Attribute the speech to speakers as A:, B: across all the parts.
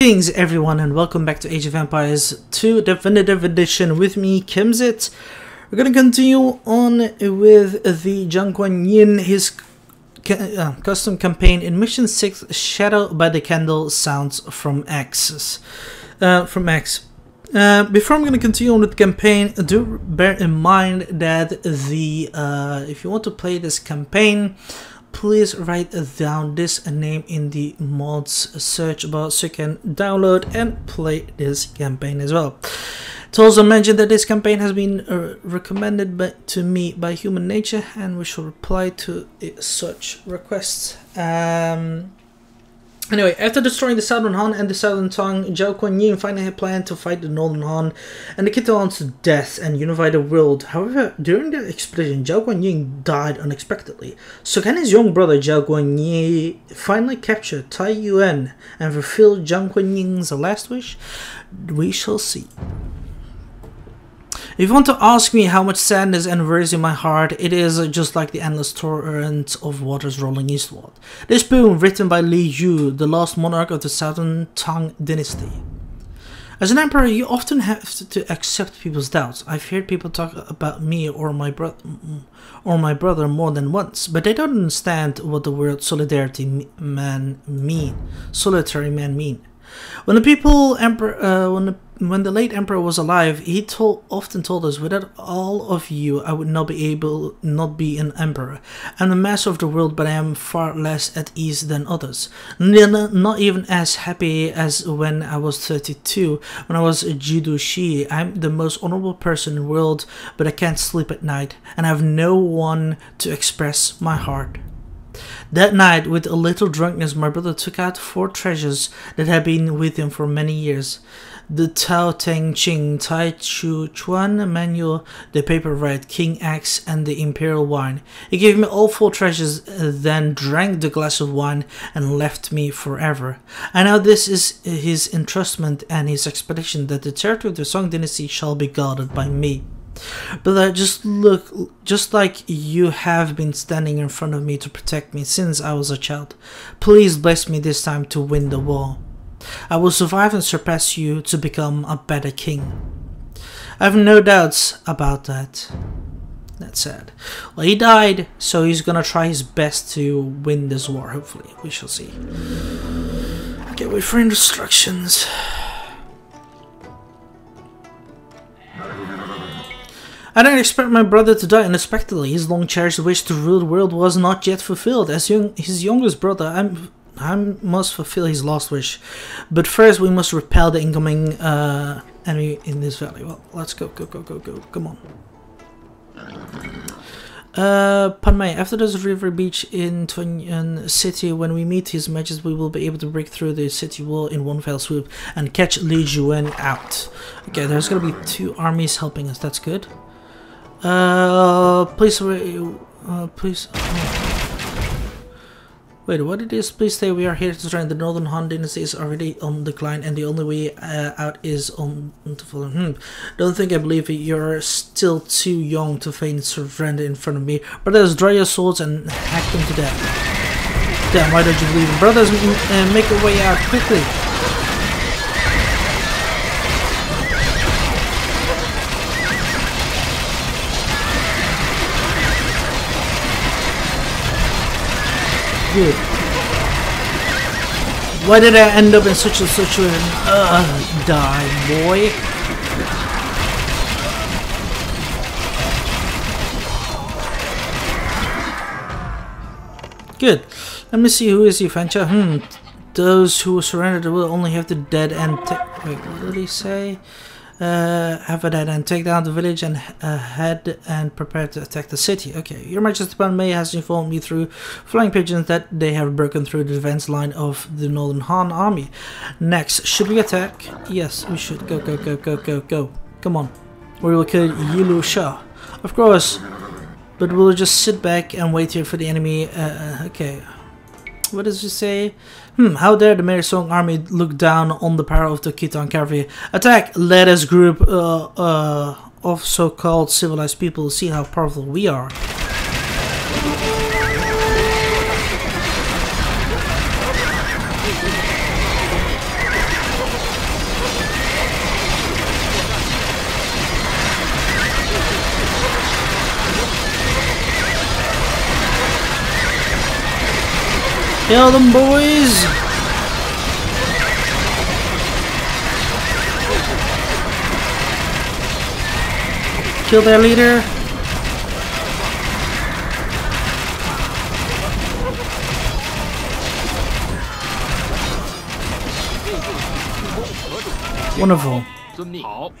A: Greetings everyone and welcome back to Age of Empires 2 Definitive Edition with me, Kimzit. We're gonna continue on with the Zhang Guanyin, his custom campaign in Mission 6, Shadow by the Candle Sounds from X. Before I'm going to continue on with the campaign, do bear in mind that if you want to play this campaign, please write down this name in the mods search bar so you can download and play this campaign as well. It's also mentioned that this campaign has been recommended to me by human nature, and we shall reply to such requests. Anyway, after destroying the Southern Han and the Southern Tang, Zhao Guanyin finally had planned to fight the Northern Han and the Kitahans to death and unify the world. However, during the expedition, Zhao Guanyin died unexpectedly. So can his young brother Zhao Guanyin finally capture Taizu and fulfill Zhang Guanyin's last wish? We shall see. If you want to ask me how much sadness and worries in my heart, it is just like the endless torrent of waters rolling eastward. This poem, written by Taizu, the last monarch of the Southern Tang Dynasty. As an emperor, you often have to accept people's doubts. I've heard people talk about me or my brother more than once, but they don't understand what the word solitary man mean. When the late emperor was alive, he often told us, without all of you, I would not be an emperor. I'm the master of the world, but I am far less at ease than others. Not even as happy as when I was 32, when I was a Jidushi. I'm the most honorable person in the world, but I can't sleep at night, and I have no one to express my heart. That night, with a little drunkenness, my brother took out 4 treasures that had been with him for many years. The Tao Teng Ching, Taizu Chuan manual, the paper right, King Axe, and the Imperial wine. He gave me all 4 treasures, then drank the glass of wine and left me forever. I know this is his entrustment and his expedition, that the territory of the Song Dynasty shall be guarded by me. But just like you have been standing in front of me to protect me since I was a child. Please bless me this time to win the war. I will survive and surpass you to become a better king. I have no doubts about that. That's sad. Well, he died, so he's gonna try his best to win this war, hopefully. We shall see. Okay, wait for instructions. I don't expect my brother to die unexpectedly. His long-cherished wish to rule the world was not yet fulfilled. As his youngest brother, I must fulfill his last wish. But first, we must repel the incoming enemy in this valley. Well, let's go. Come on. Panmei, after this river beach in Tunyan City, when we meet his majesty, we will be able to break through the city wall in one fell swoop and catch Li Juan out. Okay, there's gonna be 2 armies helping us. That's good. Please. Wait, what it is? Please stay. We are here to train. The Northern Han Dynasty is already on decline, and the only way out is on to follow. Don't think I believe it. You're still too young to feign surrender in front of me. Brothers, draw your swords and hack them to death. Damn, why don't you believe it? Brothers, make your way out quickly. Good. Why did I end up in such a situation? Die, boy. Good. Let me see, who is you, Fancha? Those who surrendered will only have the dead and wait, what did he say? Have a dead and take down the village and head and prepare to attack the city. Okay, Your Majesty Panmei has informed me through flying pigeons that they have broken through the defense line of the Northern Han army. Next, should we attack? Yes, we should. Go. Come on. We will kill Yilu Shah. Of course, but we'll just sit back and wait here for the enemy. Okay. What does he say? How dare the Mary Song army look down on the power of the Khitan cavalry? Attack! Let us group of so-called civilized people see how powerful we are. Kill them, boys! Kill their leader. Wonderful.
B: 遵命。好，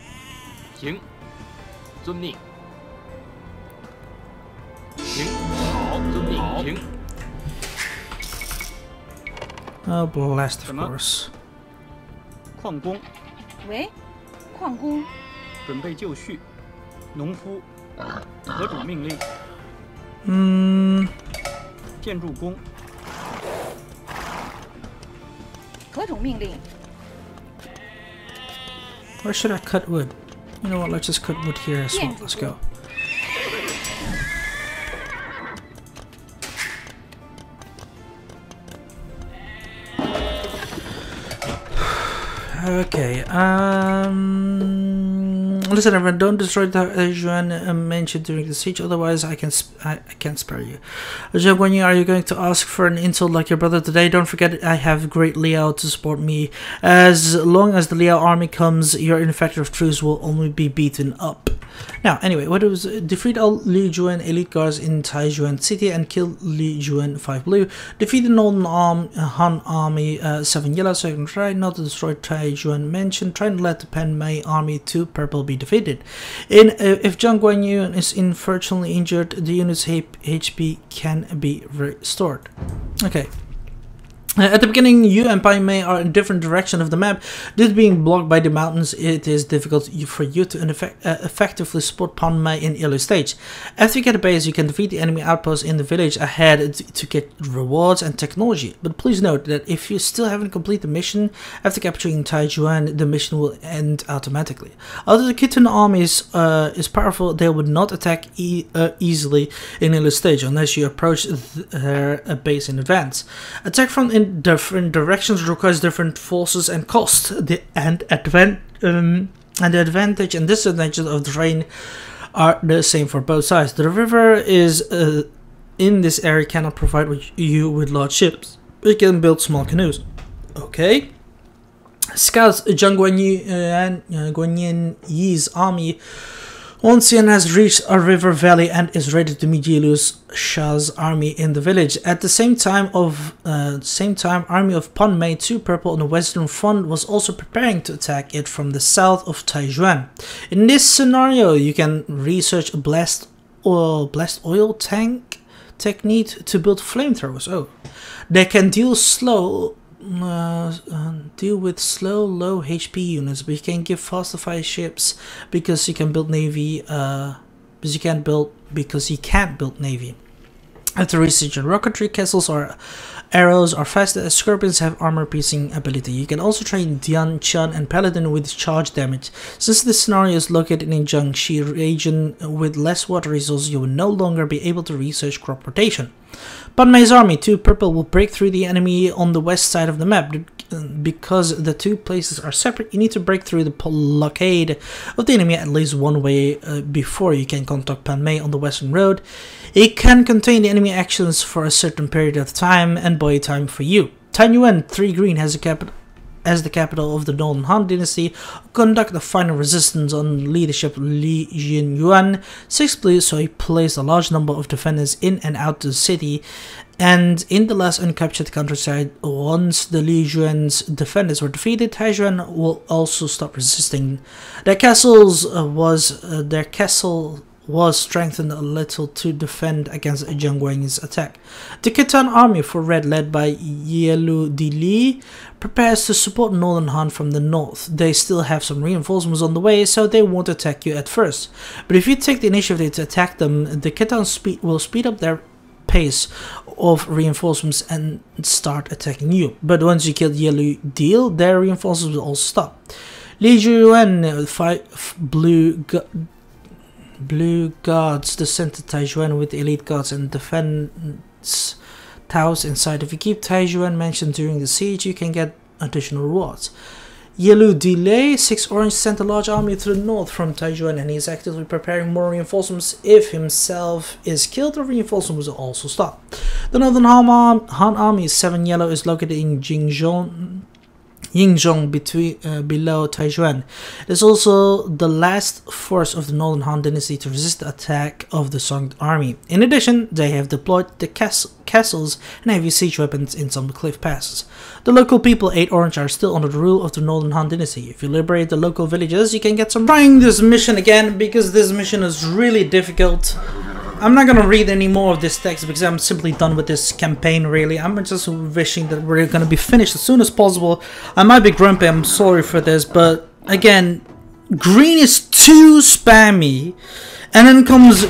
B: 行，遵命。行，好，遵命。行。
A: Oh, blast, of course.
C: 矿工，
D: 喂，矿工，
C: 准备就绪。农夫，何种命令？建筑工，
D: 何种命令？
A: Where should I cut wood? You know what, let's just cut wood here as well. Let's go. Okay, listen everyone, don't destroy the Yuan mentioned during the siege, otherwise I can't spare you. Zhang Guanyin, are you going to ask for an insult like your brother today? Don't forget I have great Liao to support me. As long as the Liao army comes, your ineffective troops will only be beaten up. Now, anyway, what it was, defeat all Li Juan elite guards in Taijuan city and kill Li Juan 5 blue. Defeat the Northern Han army 7 yellow, so you can try not to destroy Taijuan mansion. Try and let the Pan Mei army 2 purple be defeated. If Zhang Guanyin is unfortunately injured, the unit's HP can be restored. Okay. At the beginning, you and Pai Mei are in different directions of the map. Due to being blocked by the mountains, it is difficult for you to effectively support Pan Mei in early stage. After you get a base, you can defeat the enemy outposts in the village ahead to get rewards and technology. But please note that if you still haven't completed the mission after capturing Taijuan, the mission will end automatically. Although the Khitan army is powerful, they would not attack easily in early stage unless you approach their base in advance. Attack from different directions requires different forces and cost. The advantage and disadvantages of the terrain are the same for both sides. The river is in this area cannot provide you with large ships. You can build small canoes. Okay. Scouts Zhang Guanyin Yi's army once again has reached a river valley and is ready to meet Yilu Shah's army in the village. At the same time, army of Pan Mei 2 purple on the western front was also preparing to attack it from the south of Taijuan. In this scenario, you can research a blast oil tank technique to build flamethrowers. Oh, they can deal with slow low HP units, but you can give faster fire ships because you can build navy because you can't build navy. After researching rocketry, castles or arrows are faster as scorpions have armor piercing ability. You can also train Dian, Chan and Paladin with charge damage. Since this scenario is located in a Jiangxi region with less water resources, you will no longer be able to research crop rotation. Pan Mei's army 2 purple will break through the enemy on the west side of the map. Because the two places are separate, you need to break through the blockade of the enemy at least one way before you can contact Pan Mei on the western road. It can contain the enemy actions for a certain period of time and buy time for you. Taijuan 3 green has the capital of the Northern Han Dynasty, conduct the final resistance on leadership Li Jinyuan. 6 blue, so he placed a large number of defenders in and out of the city. And in the last uncaptured countryside, once the Li Juan's defenders were defeated, Taijuan will also stop resisting. Their castle was strengthened a little to defend against Zhang Guanyin's attack. The Khitan army for red, led by Yelu Dili, prepares to support Northern Han from the north. They still have some reinforcements on the way, so they won't attack you at first. But if you take the initiative to attack them, the Khitan will speed up their pace of reinforcements and start attacking you. But once you kill Yelu Dil, their reinforcements will also stop. Li Juan 5 blue guards the center Taijuan with elite guards and defense towers inside. If you keep Taijuan mentioned during the siege, you can get additional rewards. Yellow delay. 6 orange sent a large army to the north from Taizu, and he is actively preparing more reinforcements. If himself is killed, the reinforcements will also stop. The northern Han army, 7 yellow, is located in Yingzhong below Taijuan. It is also the last force of the Northern Han Dynasty to resist the attack of the Song army. In addition, they have deployed the castles and heavy siege weapons in some cliff passes. The local people, 8 orange, are still under the rule of the Northern Han Dynasty. If you liberate the local villages, you can get some. Trying this mission again because this mission is really difficult. I'm not gonna read any more of this text because I'm simply done with this campaign, really. I'm just wishing that we're gonna be finished as soon as possible. I might be grumpy, I'm sorry for this, but again, green is too spammy, and then comes,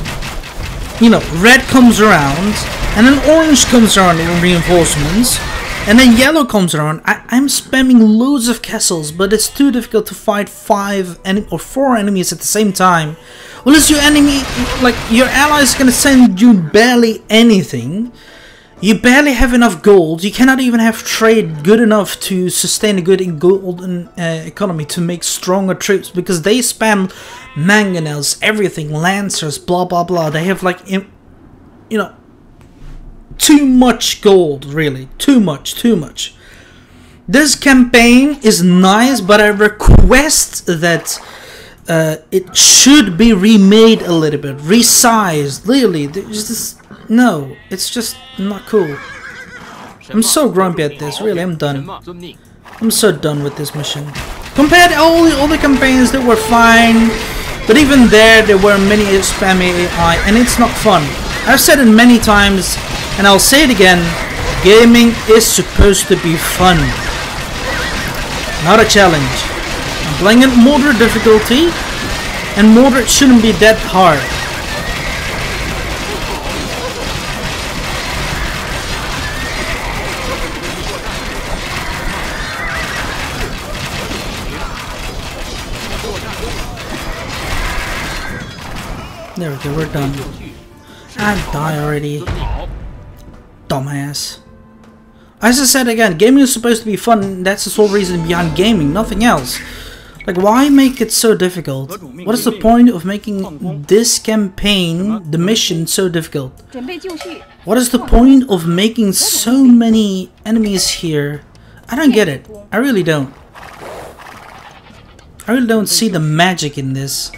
A: you know, red comes around, and then orange comes around in reinforcements, and then yellow comes around. I'm spamming loads of castles, but it's too difficult to fight 4 enemies at the same time. Well, is your enemy, like, your ally is gonna send you barely anything. You barely have enough gold. You cannot even have trade good enough to sustain a good golden economy to make stronger troops, because they spam mangonels, everything, lancers, blah blah blah. They have, like, you know, too much gold, really. Too much. This campaign is nice, but I request that it should be remade a little bit, resized. Really, no, it's just not cool. I'm so grumpy at this. Really, I'm done. I'm so done with this mission. Compared to all the other campaigns that were fine, but even there were many spammy AI, and it's not fun. I've said it many times, and I'll say it again. Gaming is supposed to be fun, not a challenge. I'm playing at moderate difficulty, and moderate shouldn't be that hard. There we go, we're done. I die already. Dumbass. As I said again, gaming is supposed to be fun. That's the sole reason behind gaming, nothing else. Like, why make it so difficult? What is the point of making this campaign, the mission, so difficult? What is the point of making so many enemies here? I don't get it. I really don't. I really don't see the magic in this.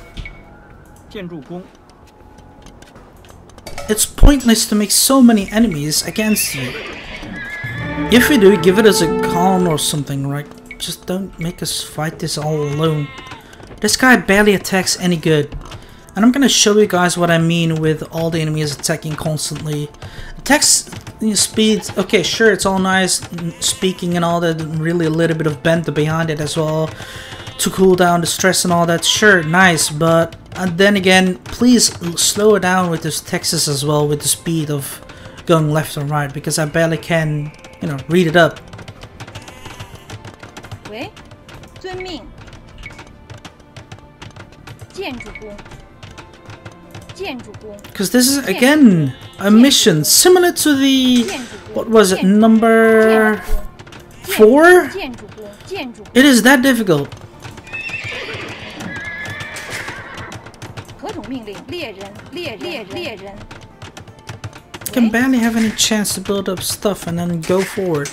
A: It's pointless to make so many enemies against you. If we do, give it as a con or something, right? Just don't make us fight this all alone. This guy barely attacks any good. And I'm gonna show you guys what I mean with all the enemies attacking constantly. Attack speed, okay, sure, it's all nice, speaking and all that, really a little bit of bend behind it as well, to cool down the stress and all that, sure, nice, but then again, please slow it down with this Texas as well, with the speed of going left and right, because I barely can, you know, read it up. Because this is again a mission similar to the, what was it, number 4? It is that difficult. Can barely have any chance to build up stuff and then go forward.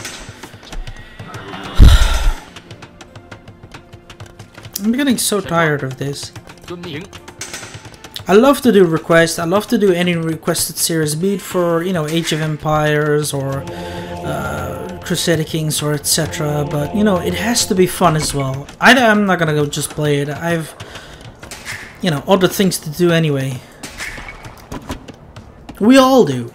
A: I'm getting so tired of this. I love to do requests. I love to do any requested series, be it for, you know, Age of Empires or Crusader Kings or etc. But, you know, it has to be fun as well. I'm not gonna go just play it. I've, you know, other things to do anyway. We all do.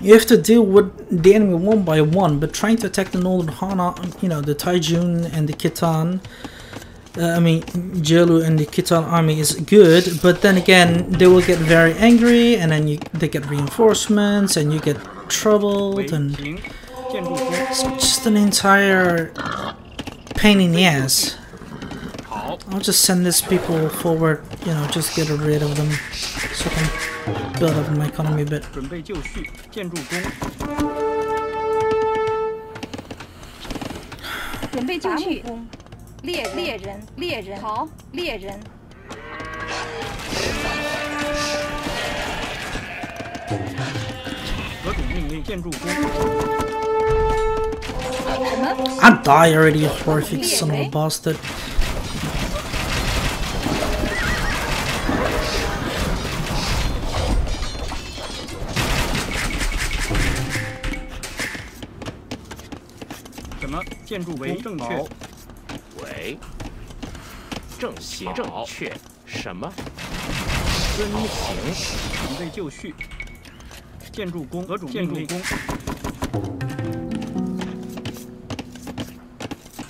A: You have to deal with the enemy one by one, but trying to attack the Northern Han, you know, the Taizu and the Khitan, Jielu and the Khitan army is good, but then again, they will get very angry, and then they get reinforcements, and you get troubled, and it's just an entire pain in the ass. I'll just send these people forward, you know, just get rid of them. So build up my economy a bit.
C: 准备就绪，建筑工。
D: 准备就绪。猎人，好，猎人。
C: 何种命令？建筑工。
D: 什么？
A: I die already, you horrific son of a bastard.
C: 什么？建筑为正确。
B: 为正行正确。什么？遵行。
C: 准备就绪。建筑工。何种命令？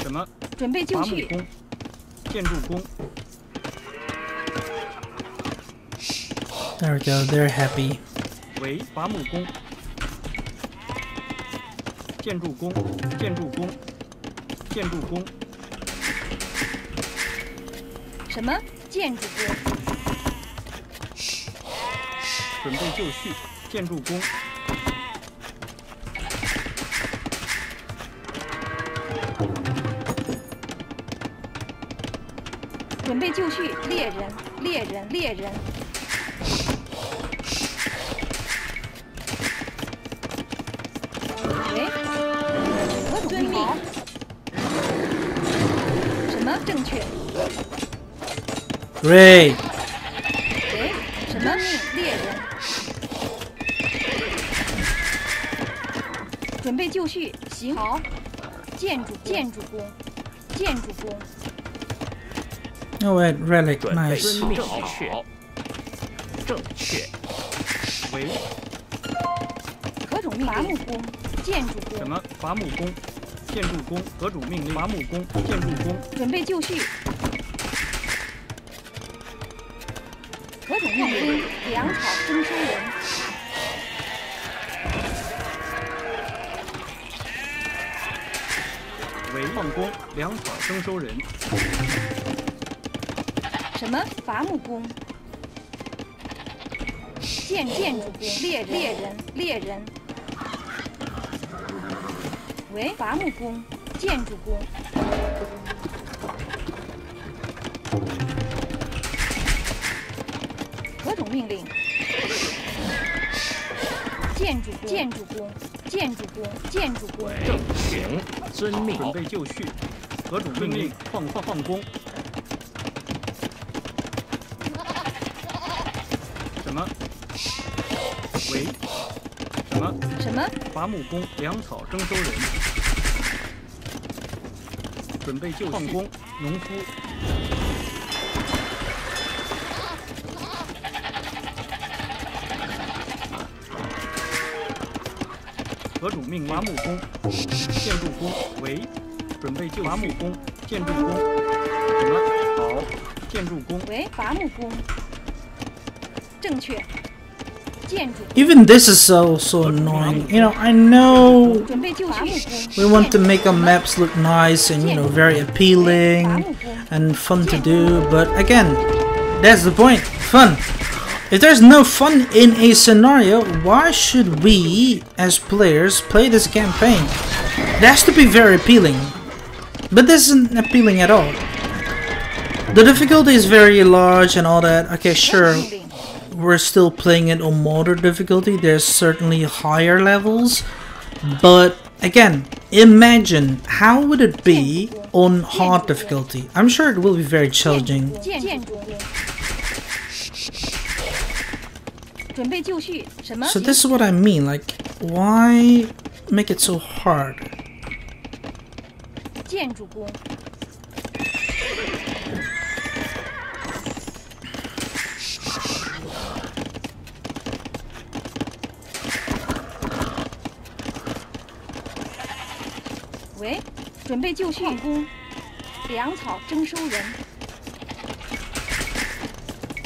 C: 什么？
D: 准备就绪。
C: 工。建筑工。
A: There we go, they're happy.
C: 为伐木工。建筑工，建筑工，建筑工。
D: 什么？建筑工。
C: 准备就绪，建筑工。
D: 准备就绪，猎人。 遵命。什么正确？
A: Great.
D: 喂，什么命？猎人。准备就绪，行。好。建筑工。
A: Oh wait, relic,
B: 准备
A: nice.
B: 正确。正确。
C: 为
D: 何种命令？伐木工。 建筑工。
C: 什么？伐木工，建筑工。何种命令？伐木工，建筑工。
D: 准备就绪。何种命令？粮草征收人。
C: 为矿工，粮草征收人。
D: 什么？伐木工。建筑工。猎人。 为伐木工，建筑工。何种命令？建筑工。
B: 正行。遵命。
C: 准备就绪。何种命令？矿工。什么？为什么？伐木工，粮草征收人。准备就绪。矿工，农夫。何种命令？伐木工，建筑工。为准备就绪。伐木工，建筑工。什么？好，建筑工。
D: 为伐木工。正确。
A: Even this is so annoying. You know, I know we want to make our maps look nice and, you know, very appealing and fun to do, but again, that's the point. Fun. If there's no fun in a scenario, why should we, as players, play this campaign? It has to be very appealing. But this isn't appealing at all. The difficulty is very large and all that. Okay, sure. We're still playing it on moderate difficulty. There's certainly higher levels, but again, imagine how would it be on hard difficulty. I'm sure it will be very challenging. So this is what I mean, like, why make it so hard?
D: 喂，准备就绪。矿工，粮草征收人。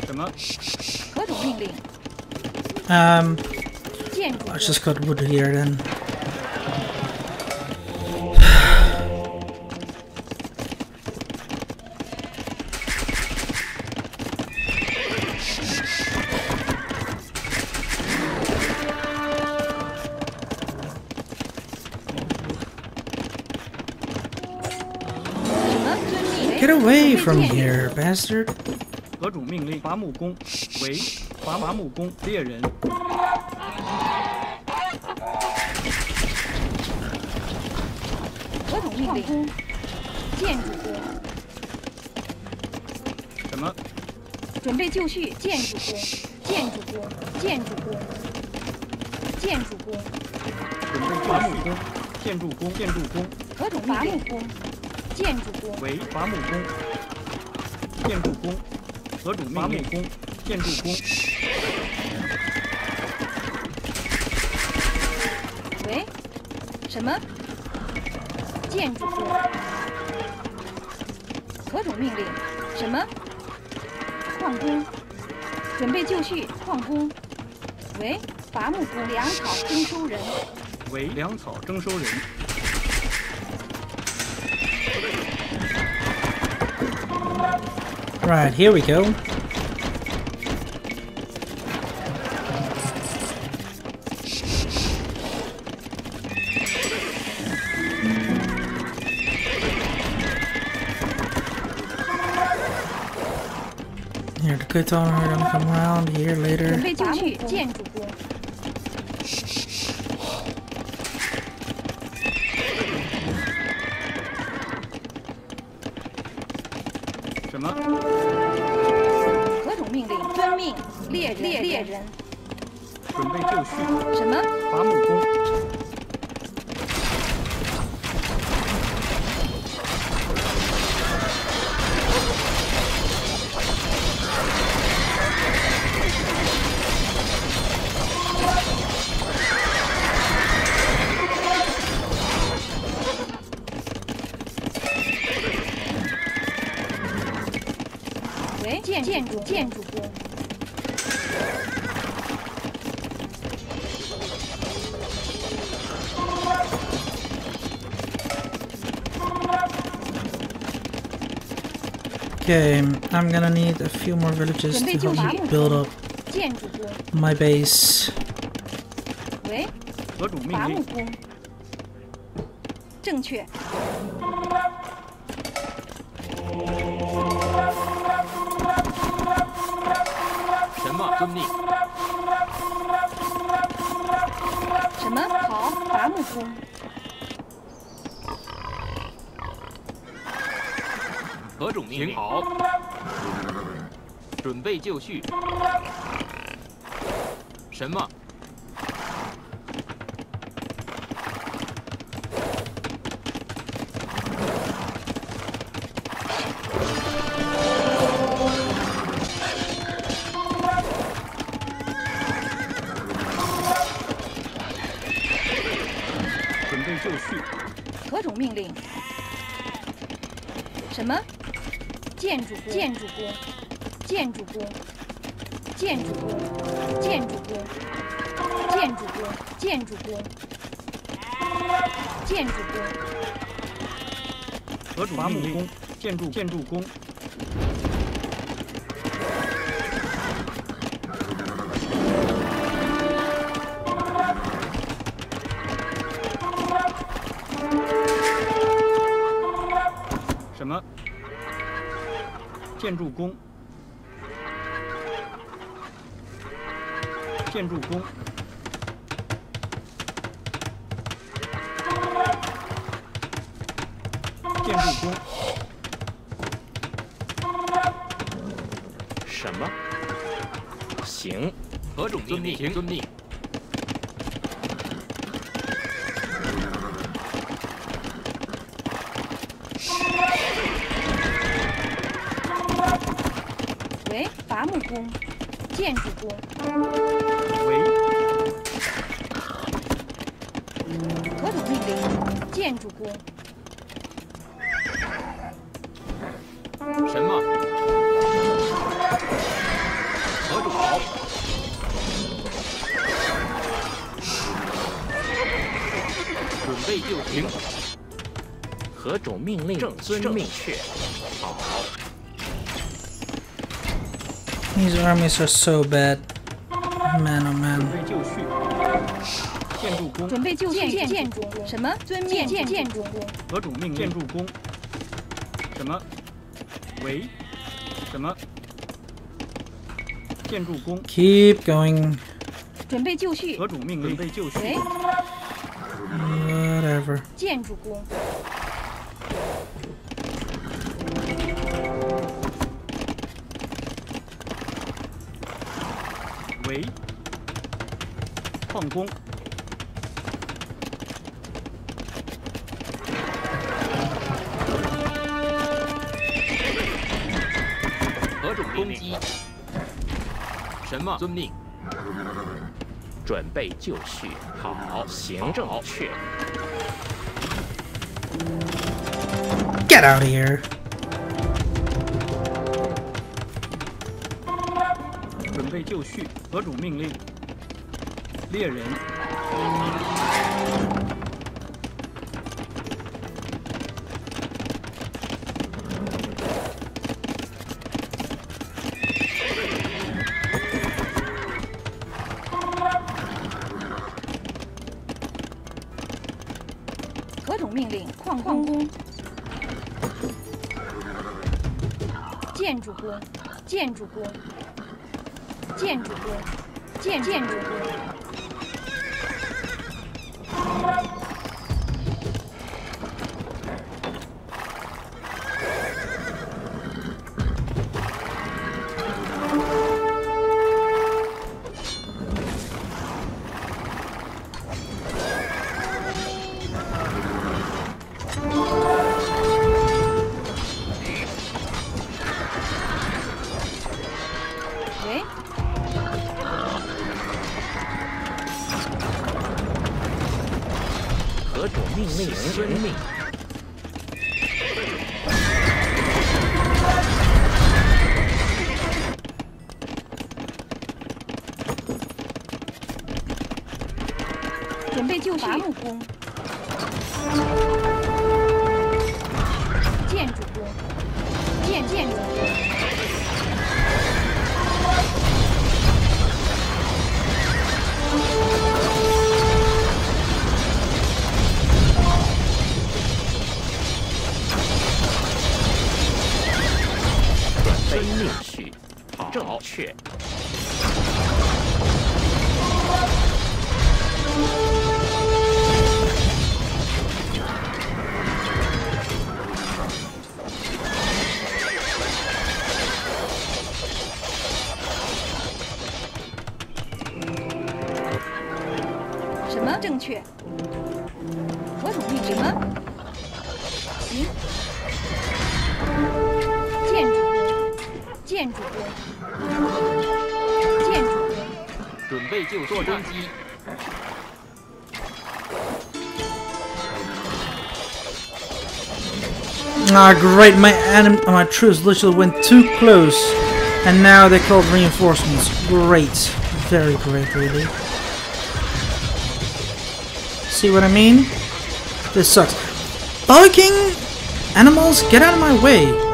C: 什么？
D: 何种命令？
A: I just got wood here then. Get away from here, bastard!
C: 何种命令？伐木工为伐木工猎人。
D: 何种命令？建筑工。
C: 什么？
D: 准备就绪，建筑工，建筑工，建筑工，建筑工。
C: 准备伐木工，建筑工，建筑工。
D: 何种伐木工？建筑工。
C: 为伐木工，建筑工。何种伐木工，建筑工。
D: 喂，什么？建筑工。何种命令？什么？矿工。准备就绪，矿工。喂，伐木工，粮草征收人。
C: 为粮草征收人。
A: Right, here we go. Here, the good owner are gonna come around here later.
D: 准备就绪，建筑工。
C: 什么？
D: 何种命令？遵命。猎人。
C: 准备就绪。
D: 什么？
C: 伐木工。
D: 为建筑工。
A: Okay, I'm gonna need a few more villages to help me build up my base.
D: 喂，
C: 何种命令？
D: 伐木工。正确。
B: 什么？遵命。
D: 什么？好，伐木工。
B: 何种命令？好，准备就绪。什么？
C: 准备就绪。
D: 何种命令？什么？ 建筑工，建筑工，建筑工，建筑工，建筑工，建筑工，建筑工，建筑工。
C: 何种命令？建筑工。什么？ 建筑工，建筑工，建筑工，
B: 什么？行，何种命令？遵命。
D: 为伐木工，建筑工。
C: 为
D: 何种命令？建筑工。
B: 什么？何种好？准备就绪。何种命令？正确。好。
A: These armies are so bad. Man, oh man.
C: 准备就绪。建筑工。
D: 准备就绪。建筑工。什么？遵命。建筑工。
C: 何种命令？建筑工。什么？为什么？建筑工
A: Keep going.
D: 准备就绪。
C: 何主命令？准备就绪。
D: 喂，
A: Whatever.
D: 建筑工。
C: 为矿工。
B: 何种攻击？什么？遵命。准备就绪。好，行正确。
A: Get out of here.
C: 准备就绪。何主命令？猎人。
D: 何种命令？矿工。建筑工。建筑工。建筑工。建筑工。
B: 何种命令？遵命。
D: 准备就绪。伐木工。建筑工。建筑工。
B: 遵命序，正确。
D: 什么正确？何种命什么？行。建筑工。 建筑工，建筑工，
B: 准备就绪。攻击。
A: Ah, great! My troops literally went too close, and now they called reinforcements. Great, very great, really. See what I mean? This sucks. Barking animals, get out of my way!
D: Ready?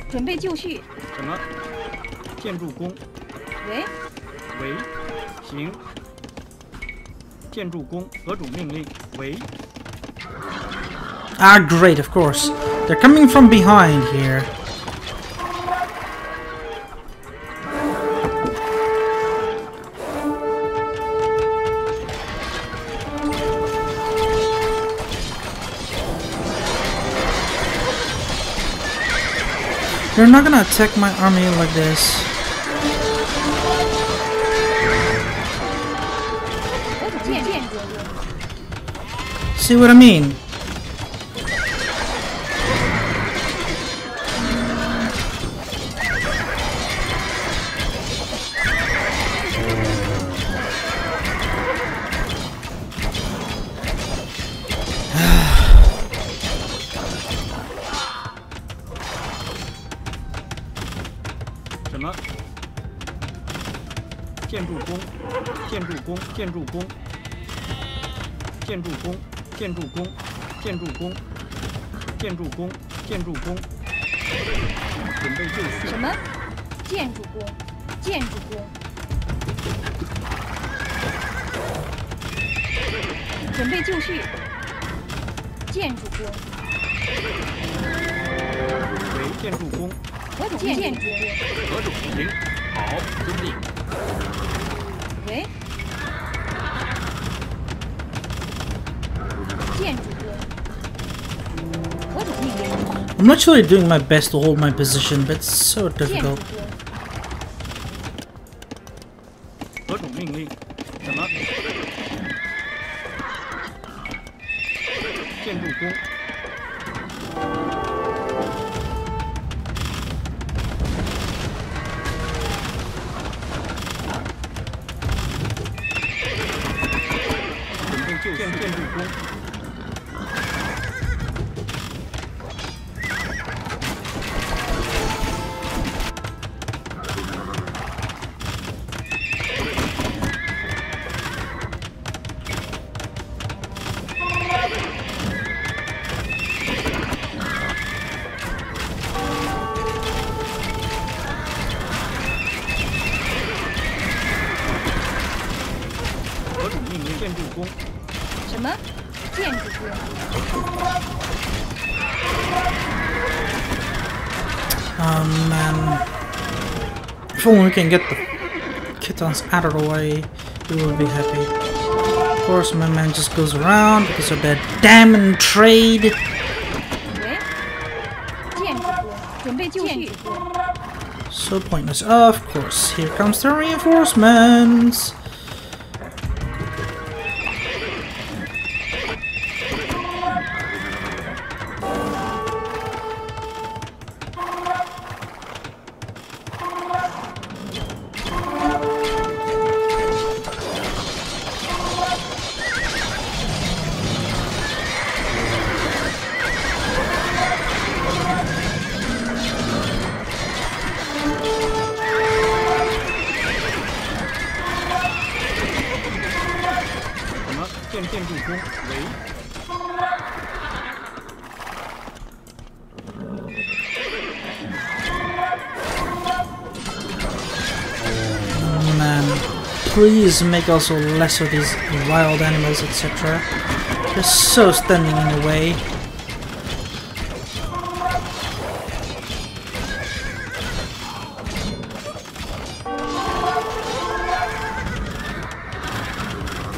D: 准备就绪。
C: 什么？建筑工。
D: 喂。
C: 为行。建筑工。何种命令？为。
A: Ah, great, of course. They're coming from behind here. You're not gonna attack my army like this. See what I mean?
C: 建筑工，建筑工，建筑工，建筑工，建筑工，建筑工，建筑工，建筑工，准备就绪。
D: 什么？建筑工，建筑工。准备就绪。建筑工。
C: 为建筑工。
D: 何种建筑工？
B: 何种命令？好，遵命。
D: 喂。建筑工。何种命令？
A: I'm actually doing my best to hold my position, but it's so
D: 建筑
A: difficult.
D: 工。
C: 何种命令？什么？建筑工。准备就绪。建筑工。何种命令？建筑工。
D: 什么？建筑工。
A: Oh man. If only we can get the kittens out of the way, we will be happy. Of course, my man just goes around because of that diamond trade.
D: 喂。建筑工。准备就绪。
A: So pointless. Of course, here comes the reinforcements.
C: 建筑工为。
A: Oh man. Please make also less of these wild animals, etc. They're so standing in the way.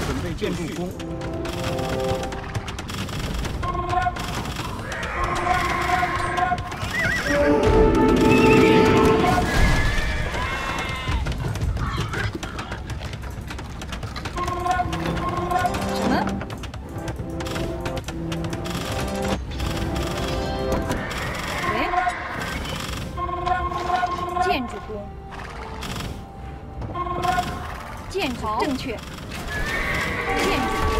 C: 准备建筑工。
D: 什么？喂。建筑工。建筑正确。建筑工。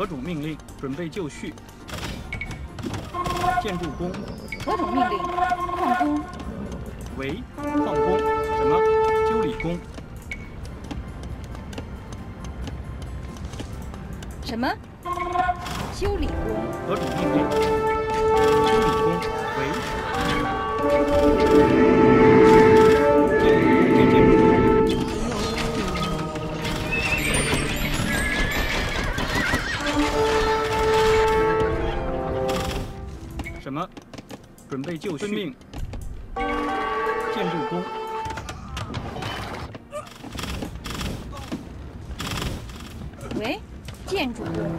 C: 何主命令，准备就绪。建筑工。
D: 何种命令？矿工。
C: 为矿工。什么？修理工。
D: 什么？修理工。
C: 何主命令？修理工。为。建筑工。什么？准备就绪。命。建筑工。
D: 喂，建筑工。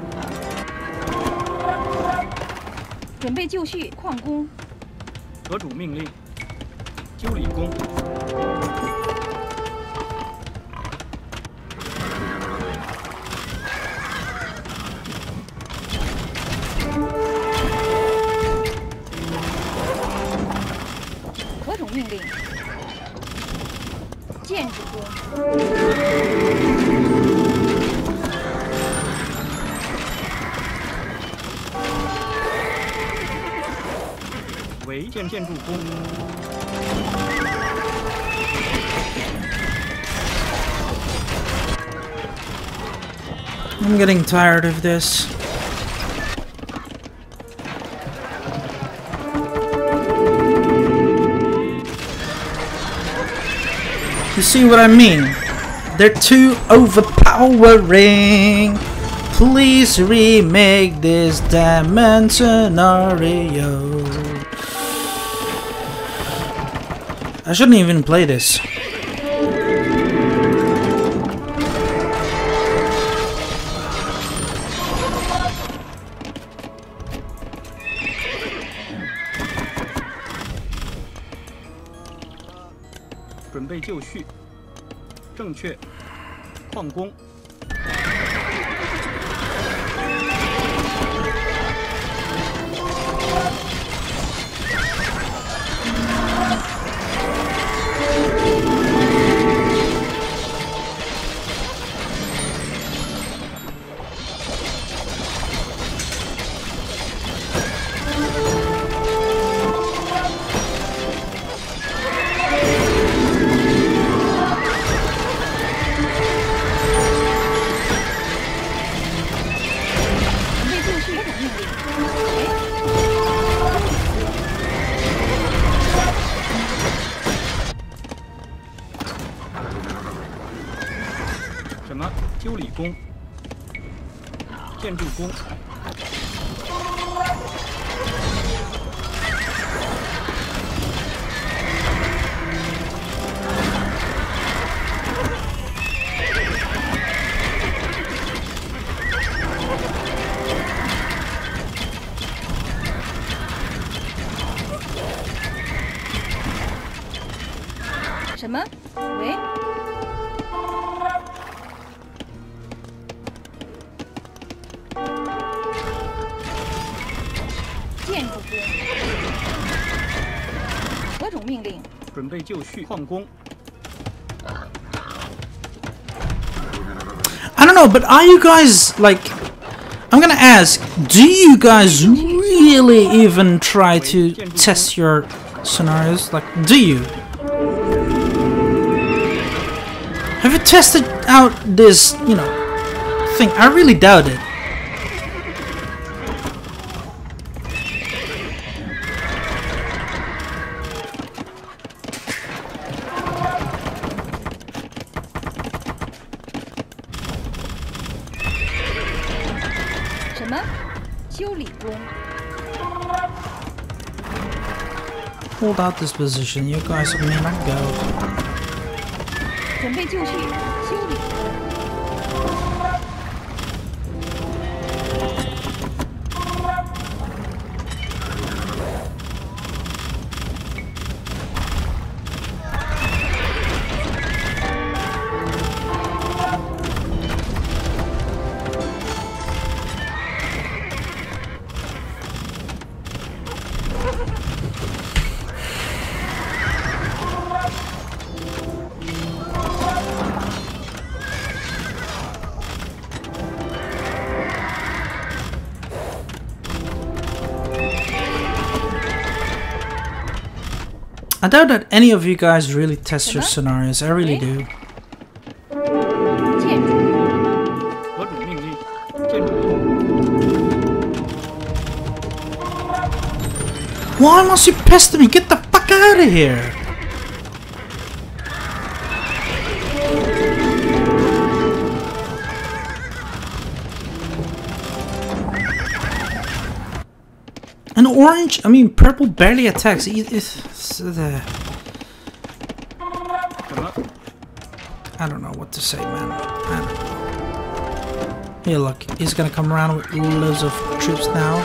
D: 准备就绪，矿工。
C: 何主命令？修理工。
D: 何种命令？建筑工。
C: 为建筑工。
A: I'm getting tired of this. You see what I mean? They're too overpowering. Please remake this damn scenario. I shouldn't even play this.
C: “准备就绪，正确，矿工。什么？修理工、建筑工。
D: 什么？喂？建筑工。何种命令？
C: 准备就绪，矿工。
A: I don't know, but are you guys like? I'm gonna ask. Do you guys really even try to test your scenarios? Like, do you? Have you tested out this, you know, thing? I really doubt it. Hold out this position. You guys may not go.
D: 准备就绪，修理。
A: I doubt that any of you guys really test your scenarios. I really do.
D: 建筑
C: 核主命令，建筑工，
A: Why must you pester me? Get the fuck out of here! An orange, I mean purple barely attacks. I don't know what to say, man. I don't know. Here, look, he's gonna come around with loads of troops now.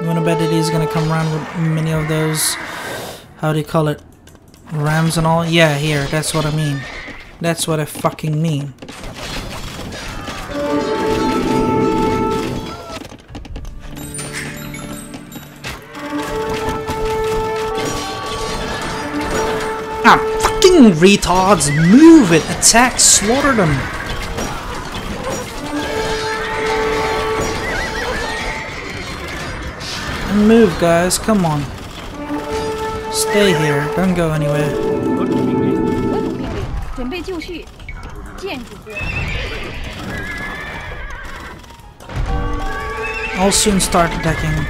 A: You wanna bet that he's gonna come around with many of those, how do you call it, rams and all? Yeah, here, that's what I mean. That's what I fucking mean. Ah, fucking retards! Move it! Attack! Slaughter them! And move, guys, come on. Stay here, don't go anywhere.
C: 核主命令，
D: 核主命令，准备就绪。建筑工，
A: I'll soon start attacking.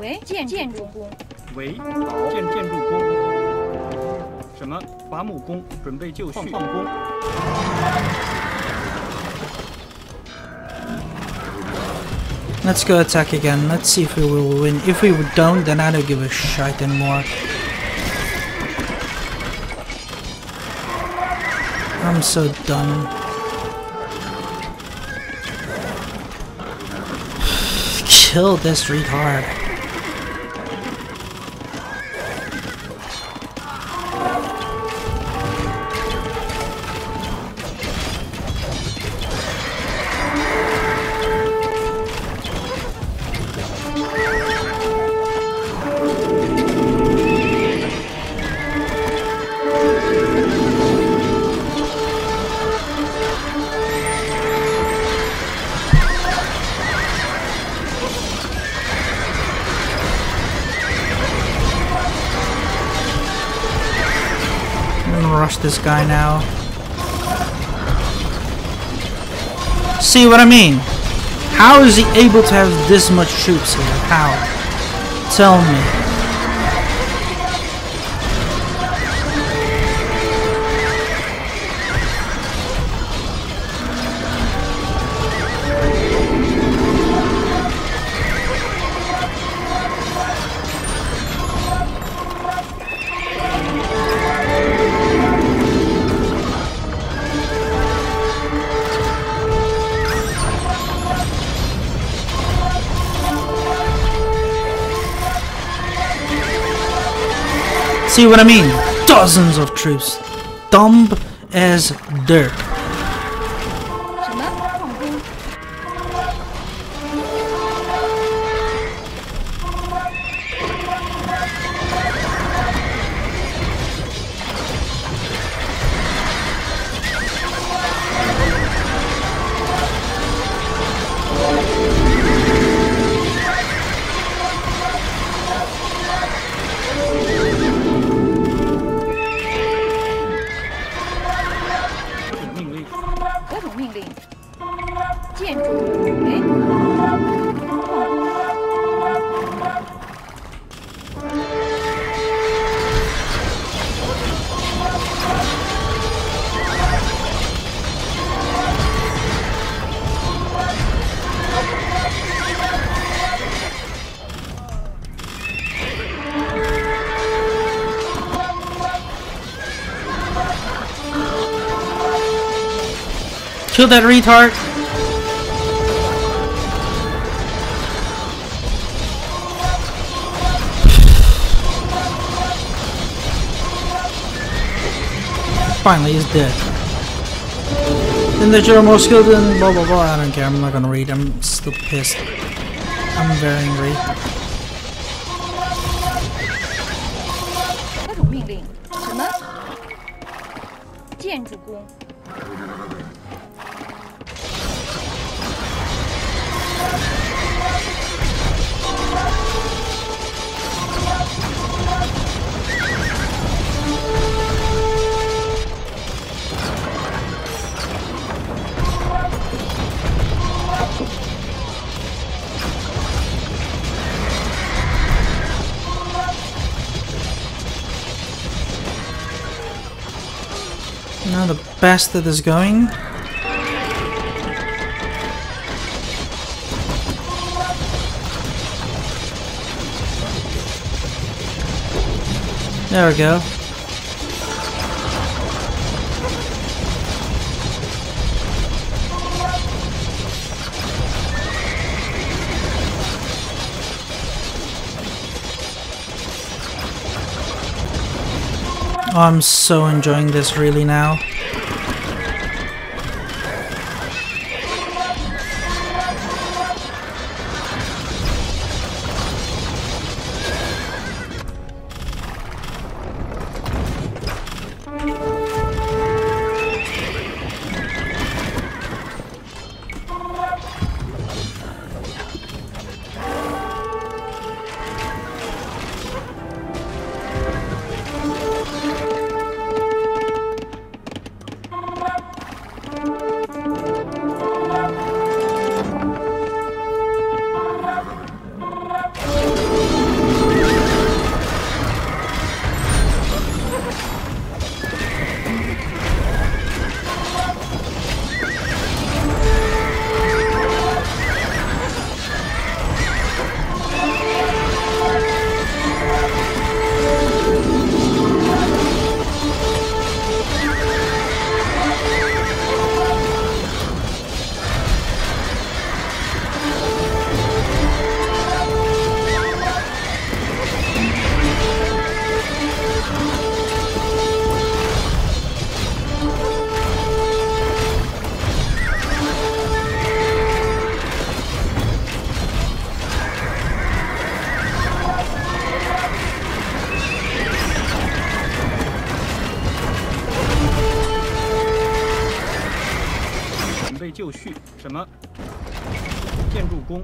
D: 为建筑工，
C: 为好建筑工，什么伐木工，准备就绪，矿工，
A: Let's go attack again. Let's see if we will win. If we don't, then I don't give a shit anymore. I'm so done. Kill this retard. Rush this guy now. See what I mean? How is he able to have this much troops here? How? Tell me. See what I mean? Dozens of troops. Dumb as dirt.
D: 什么矿工？ 何种命令？建筑为矿工，
A: Kill that retard. Finally, he's dead. Then that you're more skilled than blah blah blah. I don't care. I'm not gonna read. I'm still pissed. I'm very angry.
D: 何种命令？什么？建筑工，
A: Now the bastard is going. There we go. Oh, I'm so enjoying this really now.
C: 就绪，什么？建筑工。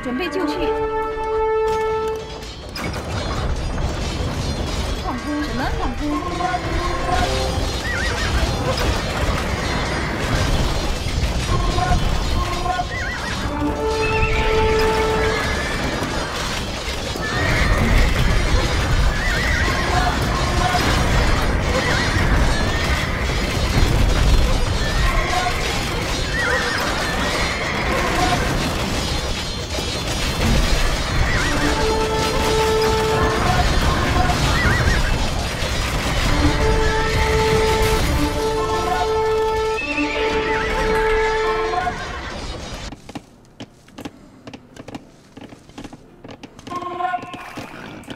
D: 准备就绪。矿工什么矿工？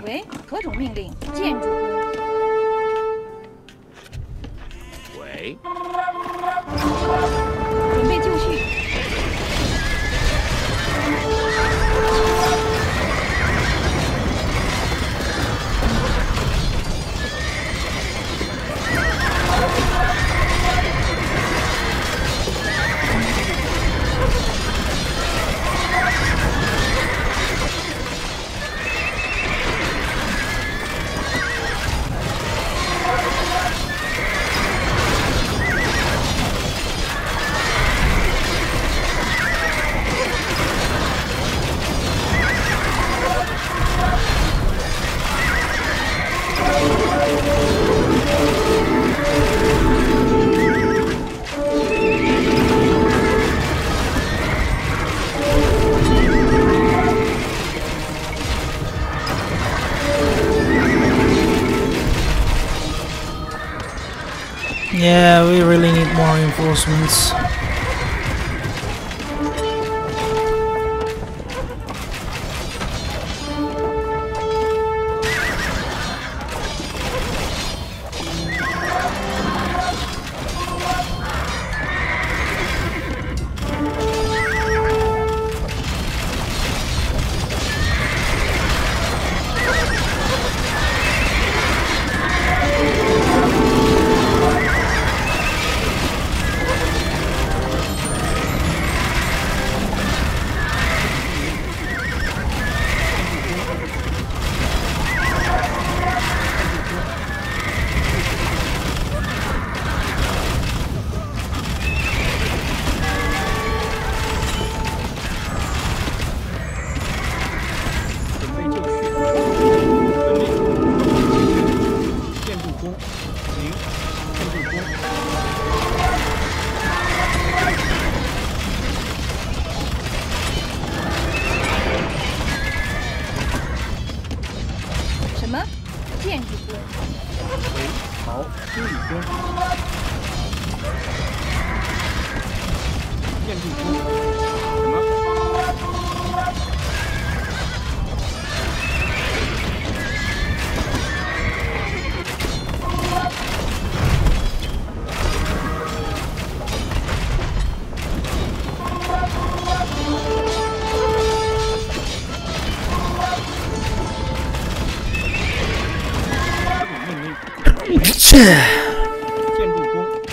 D: 喂，何种命令？建筑工。
B: 喂，
D: 准备就绪。
A: Yeah, we really need more reinforcements.
C: 建筑工。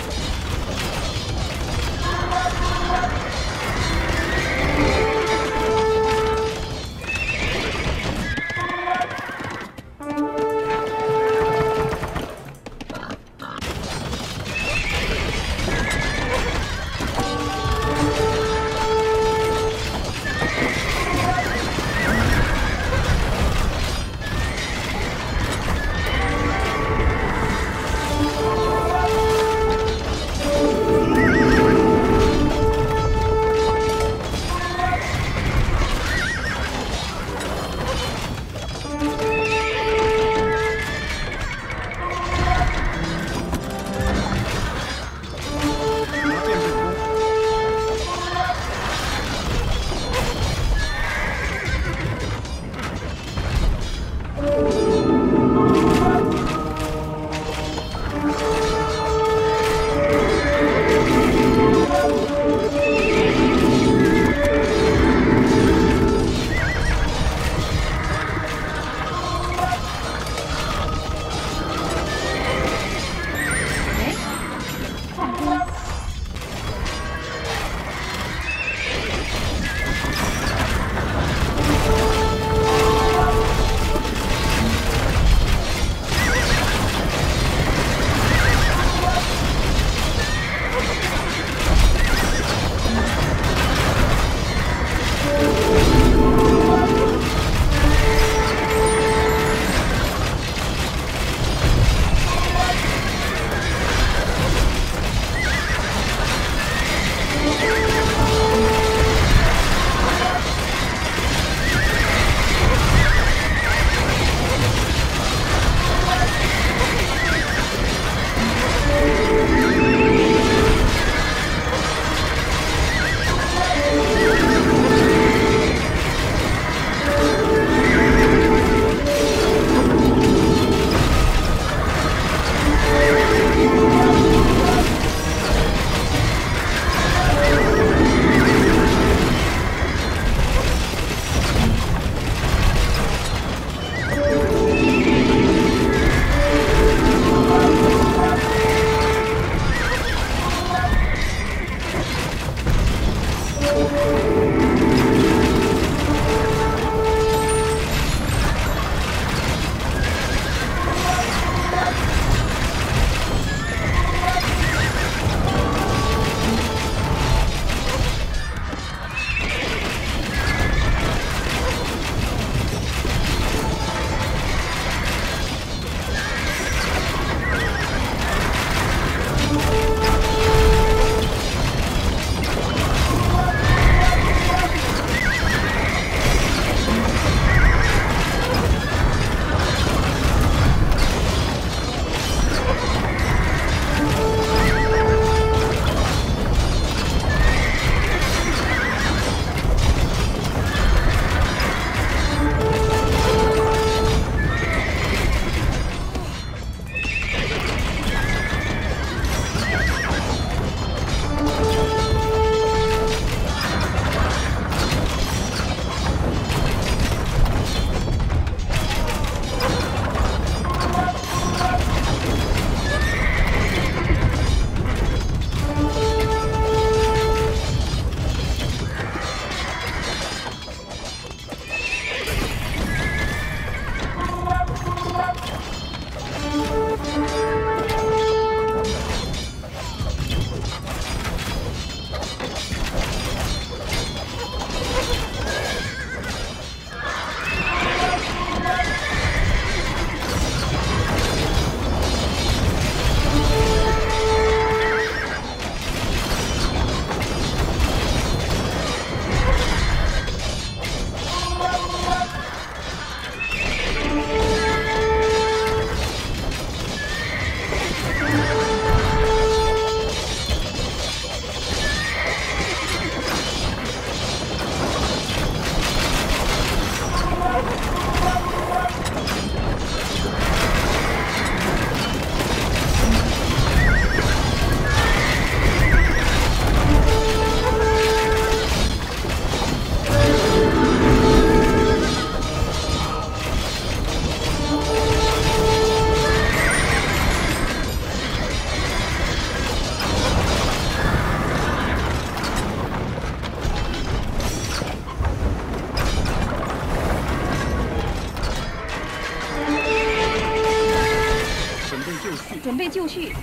D: 就绪。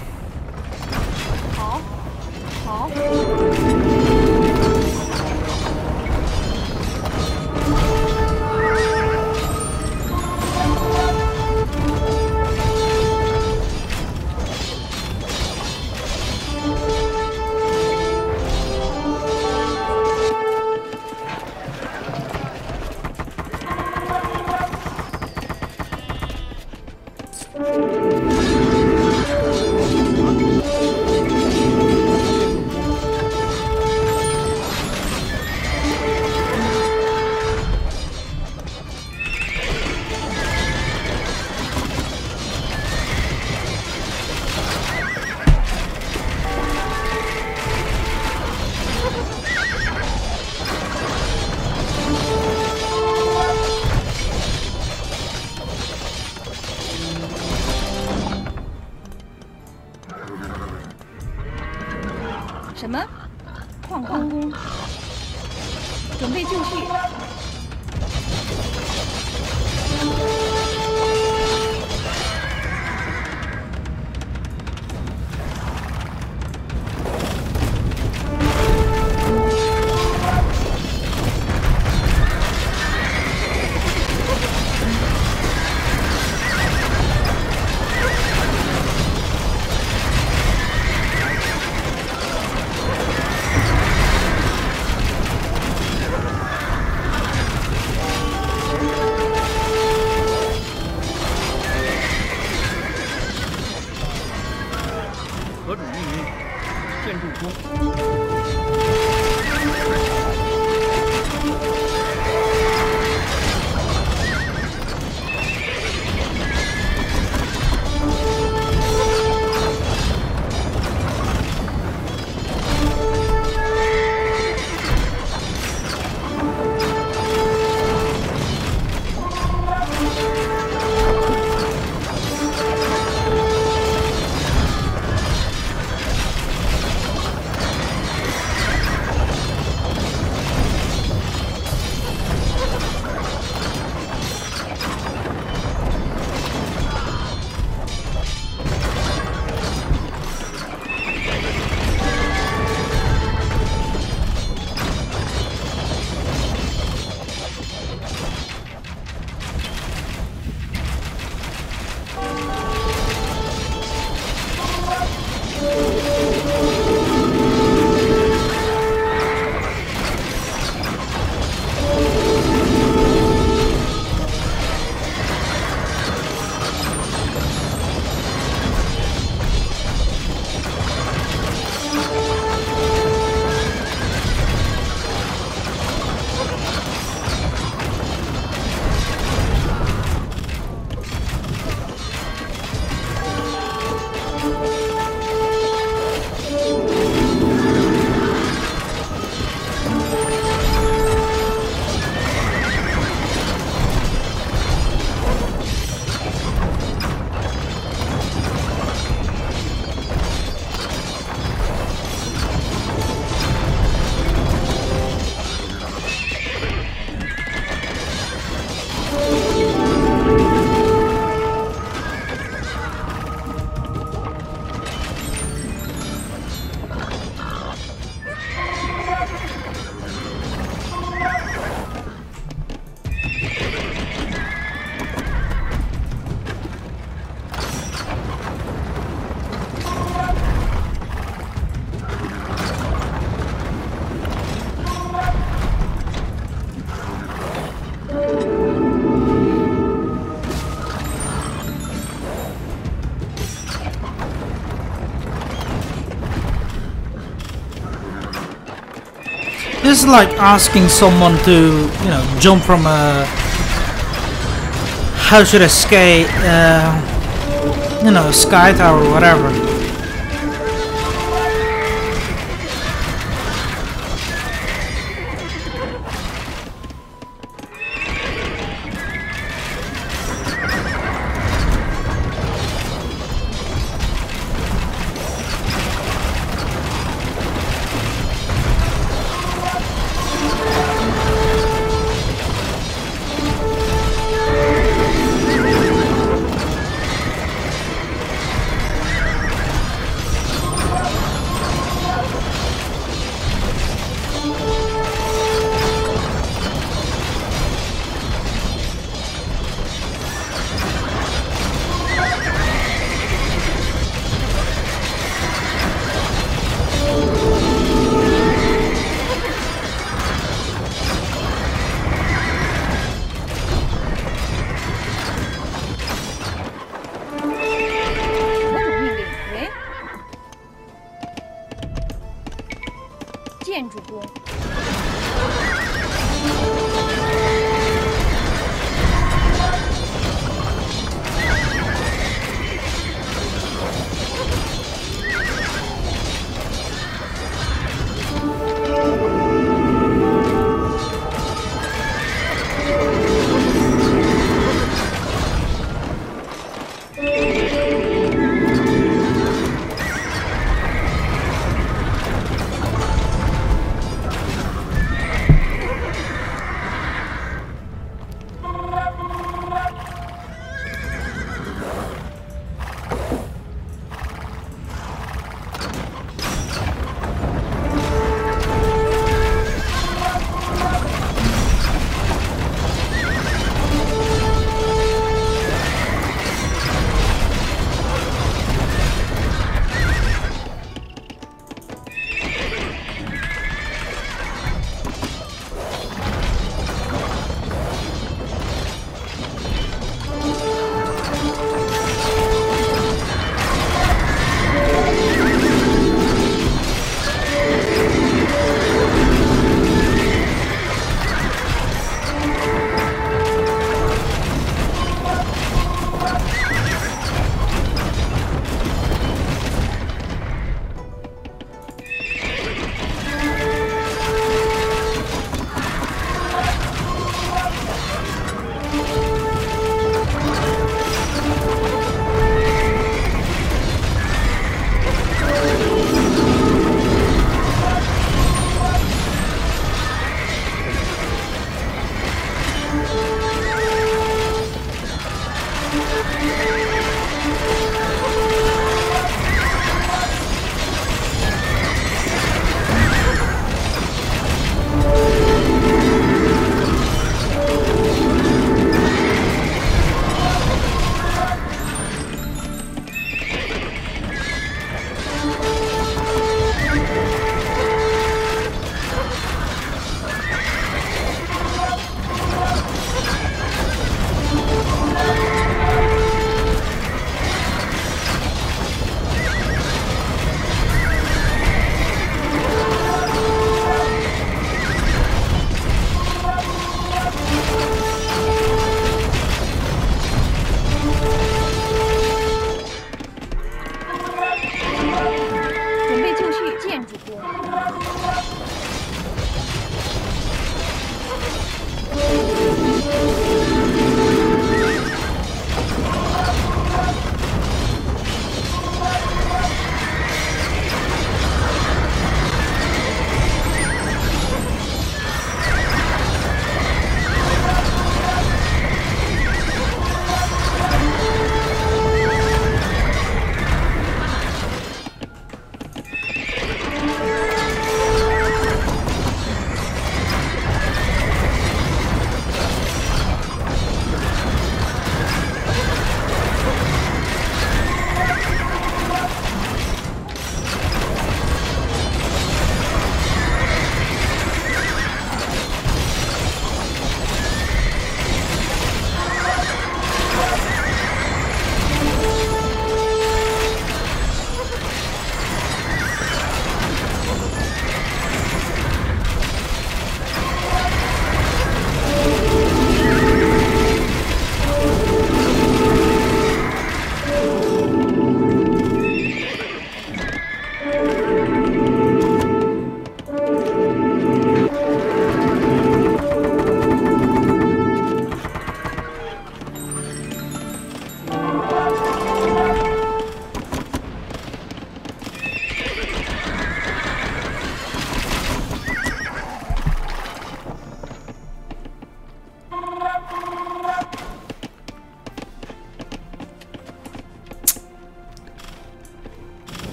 D: 好，好。什么？矿工，准备就绪。
C: 核主命令，建筑工。
A: This is like asking someone to, you know, jump from a, how should I say, you know, a sky tower or whatever.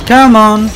A: Come on.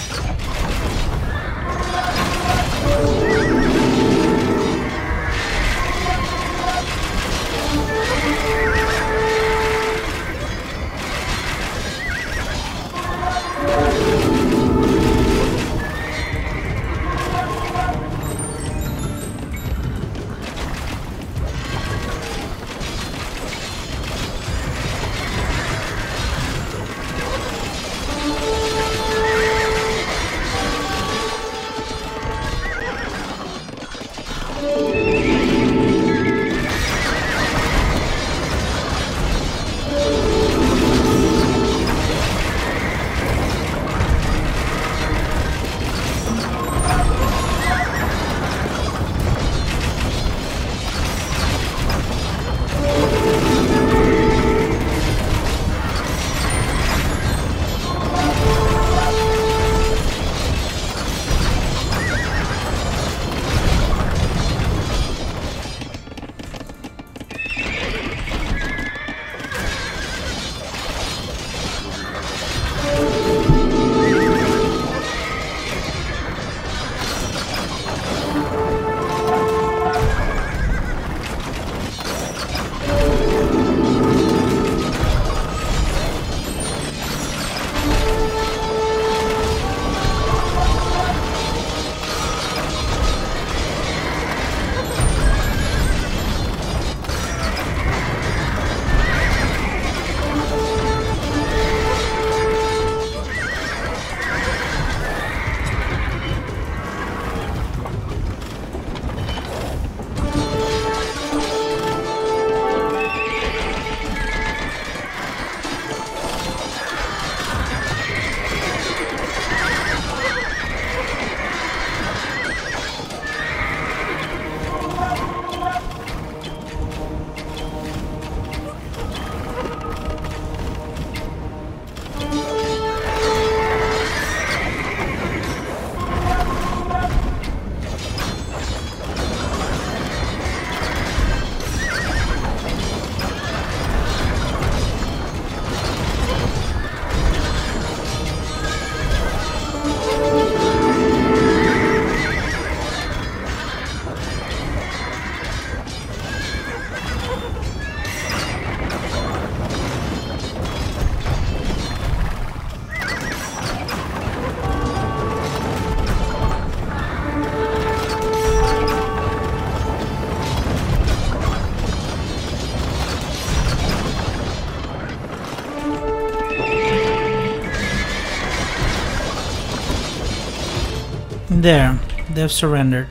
A: There, they've surrendered.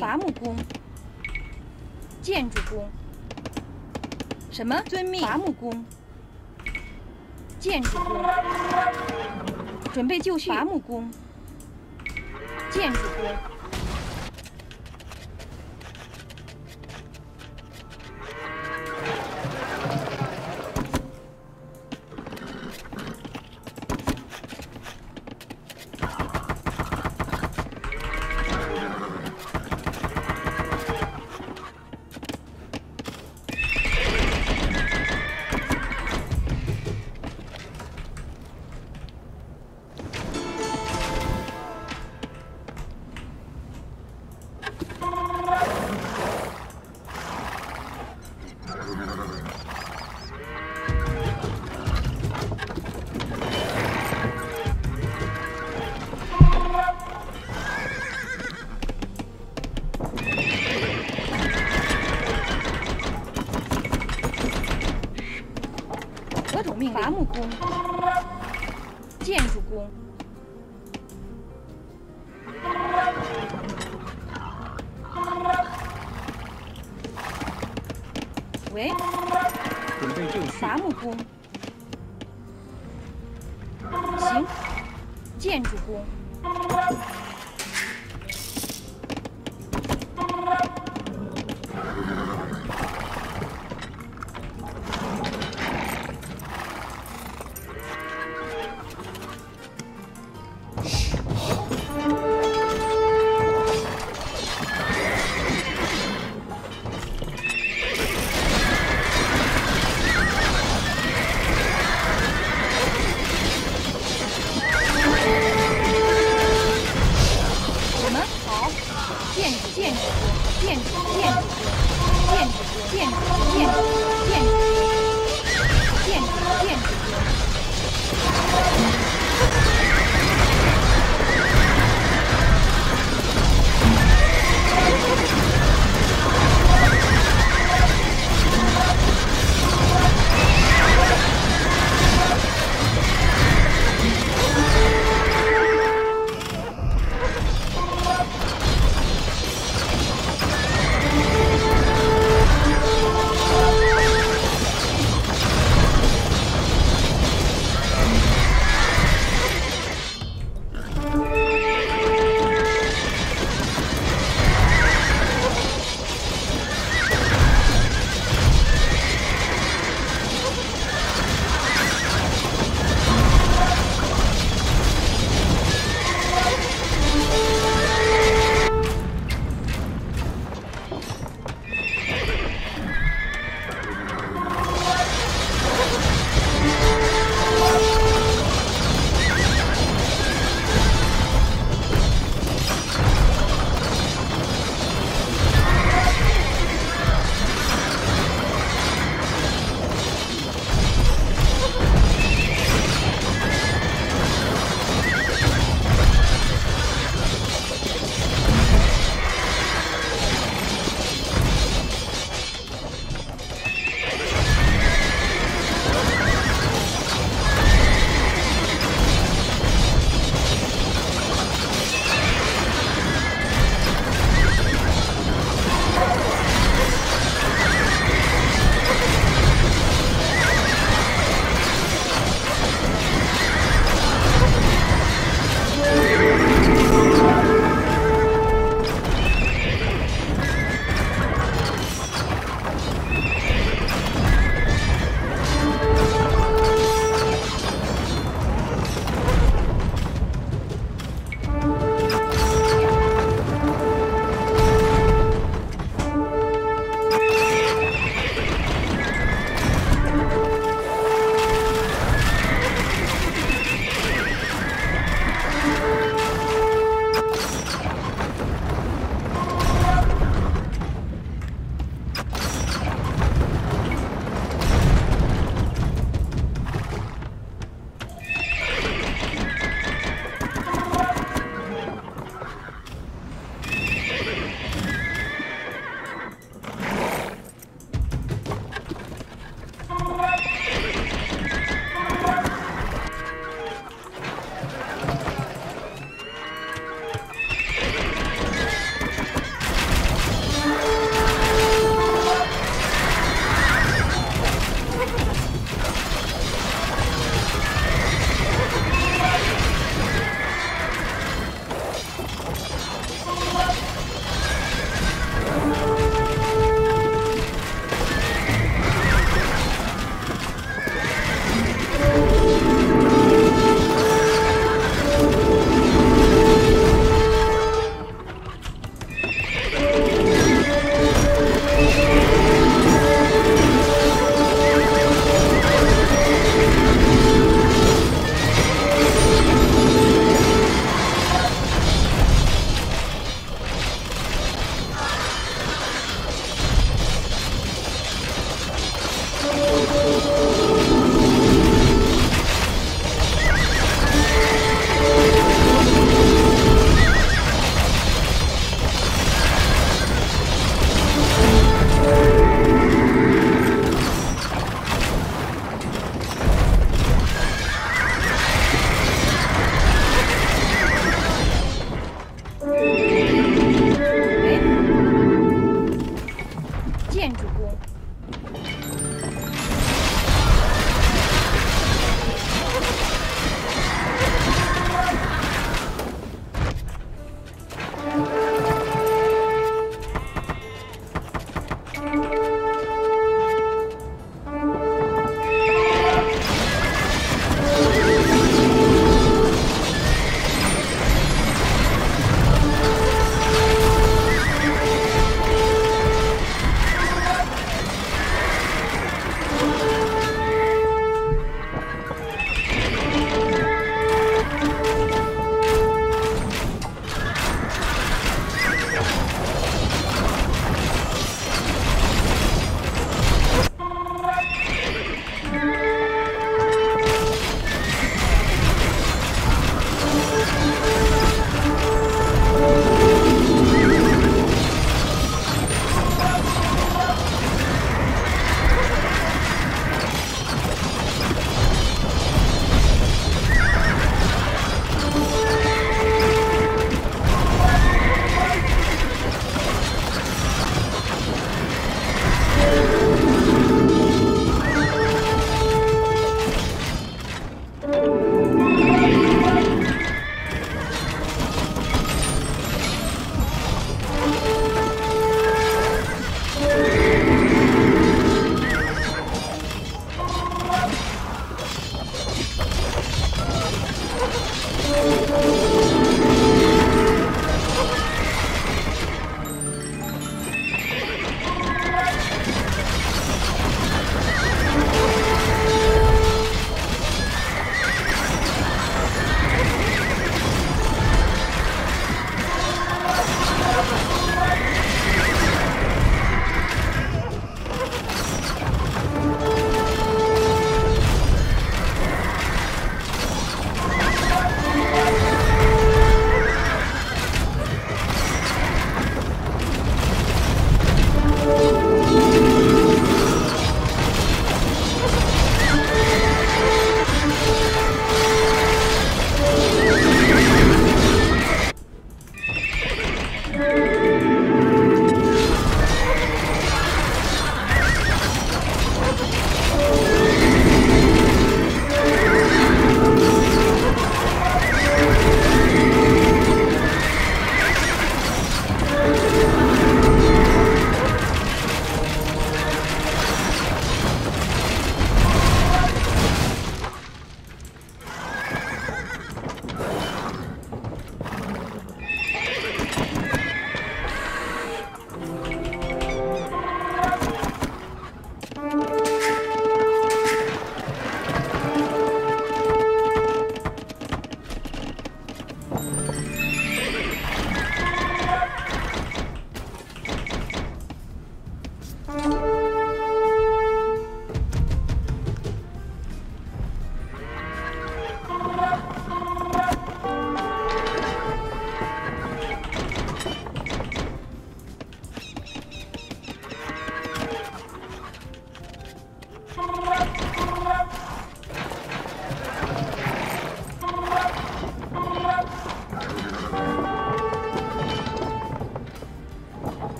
D: 伐木工、建筑工。什么？遵命。伐木工、建筑工。准备就绪。伐木工、建筑工。伐木工、建筑工。喂，
C: 准备就绪。
D: 伐木工。行，建筑工。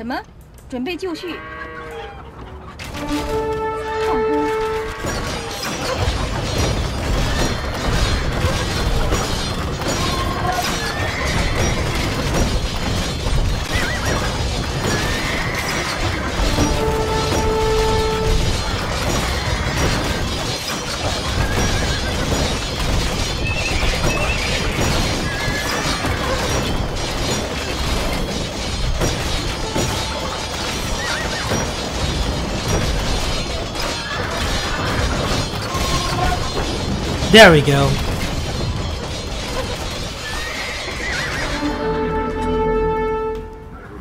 D: 什么？准备就绪。放弓。
A: There we go.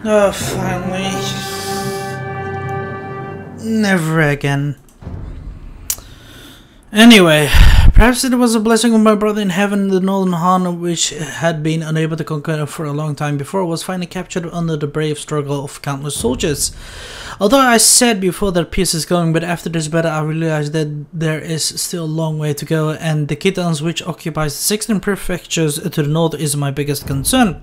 A: Oh, finally. Never again. Anyway, perhaps it was a blessing of my brother in heaven, the Northern Han, which had been unable to conquer for a long time before, was finally captured under the brave struggle of countless soldiers. Although I said before that peace is going, but after this battle I realized that there is still a long way to go, and the Khitans, which occupies 16 prefectures to the north, is my biggest concern.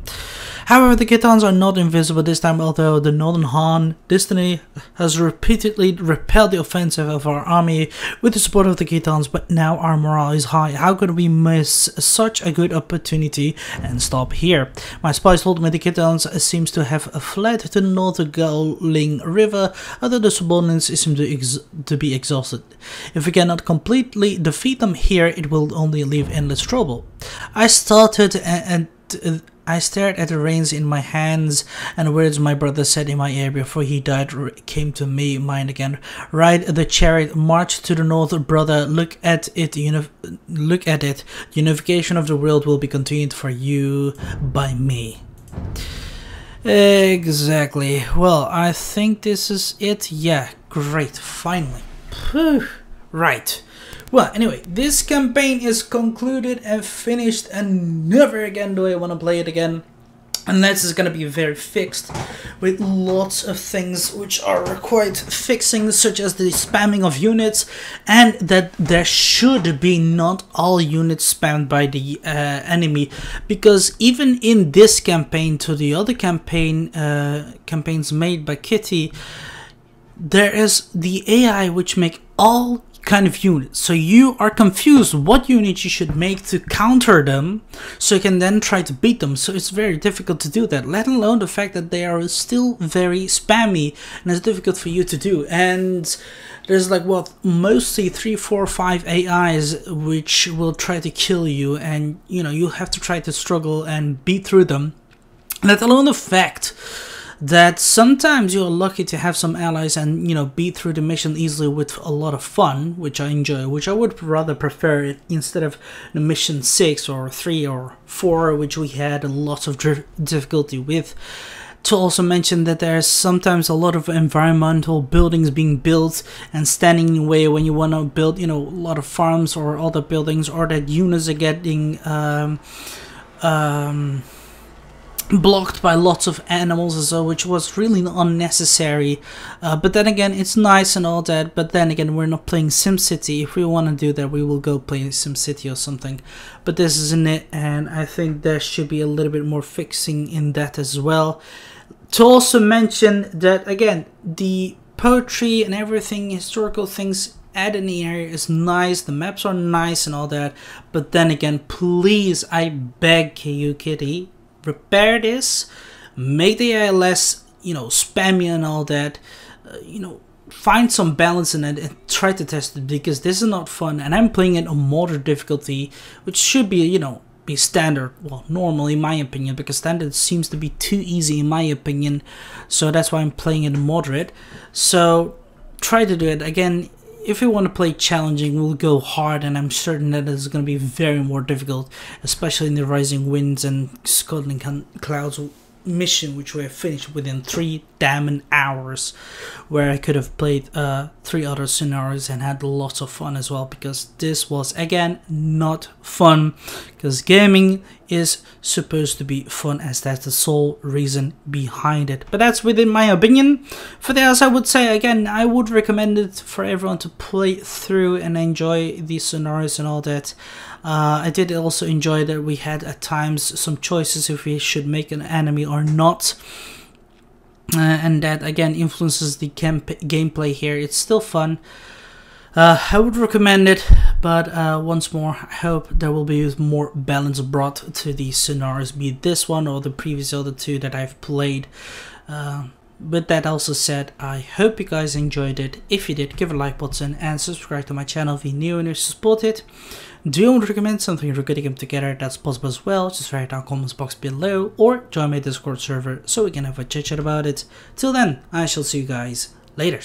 A: However, the Khitans are not invisible this time, although the Northern Han Dynasty has repeatedly repelled the offensive of our army with the support of the Khitans, but now our morale is high. How could we miss such a good opportunity and stop here? My spies told me the Khitans seems to have fled to the north of Gaoling River, although the subordinates seem to be exhausted. If we cannot completely defeat them here, it will only leave endless trouble. I stared at the reins in my hands, and words my brother said in my ear before he died came to me mind again. Ride the chariot, march to the north, brother. Look at it. Look at it. The unification of the world will be continued for you by me. Exactly. Well, I think this is it. Yeah, great. Finally. Whew. Right. Well, anyway, this campaign is concluded and finished, and never again do I want to play it again. Unless it's going to be very fixed, with lots of things which are quite fixing, such as the spamming of units, and that there should be not all units spammed by the enemy, because even in this campaign to the other campaigns made by Kitty, there is the AI which make all kind of units, so you are confused what unit you should make to counter them, so you can then try to beat them. So it's very difficult to do that, let alone the fact that they are still very spammy and it's difficult for you to do. And there's like what, mostly 3, 4, 5 AIs which will try to kill you, and you know, you have to try to struggle and beat through them. Let alone the fact that sometimes you're lucky to have some allies and, you know, beat through the mission easily with a lot of fun, which I enjoy, which I would rather prefer it instead of the mission 6 or 3 or 4, which we had lots of difficulty with. To also mention that there's sometimes a lot of environmental buildings being built and standing in the way when you want to build, you know, a lot of farms or other buildings, or that units are getting blocked by lots of animals and so, which was really unnecessary. But then again, it's nice and all that, but then again, we're not playing SimCity. If we want to do that, we will go play SimCity or something, but this isn't it, and I think there should be a little bit more fixing in that as well. To also mention that again, the poetry and everything, historical things added in the area is nice, the maps are nice and all that, but then again, please, I beg you, Kitty, repair this, make the AI less, you know, spammy and all that, you know, find some balance in it and try to test it, because this is not fun, and I'm playing it on moderate difficulty, which should be, you know, be standard, well, normally in my opinion, because standard seems to be too easy in my opinion, so that's why I'm playing it moderate. So try to do it. Again, if you want to play challenging, we'll go hard, and I'm certain that it's going to be very more difficult, especially in the Rising Winds and Scuttling Clouds mission, which we have finished within 3 damn hours, where I could have played 3 other scenarios and had lots of fun as well, because this was again not fun, because gaming is supposed to be fun, as that's the sole reason behind it. But that's within my opinion. For the else, I would say again, I would recommend it for everyone to play through and enjoy these scenarios and all that. I did also enjoy that we had at times some choices if we should make an enemy or not. and that again influences the gameplay here. It's still fun. I would recommend it, but once more, I hope there will be more balance brought to these scenarios, be it this one or the previous other two that I've played. With that also said, I hope you guys enjoyed it. If you did, give a like button and subscribe to my channel if you're new and you support it. Do you want to recommend something for good game together? That's possible as well. Just write down comments box below or join my Discord server so we can have a chit chat about it. Till then, I shall see you guys later.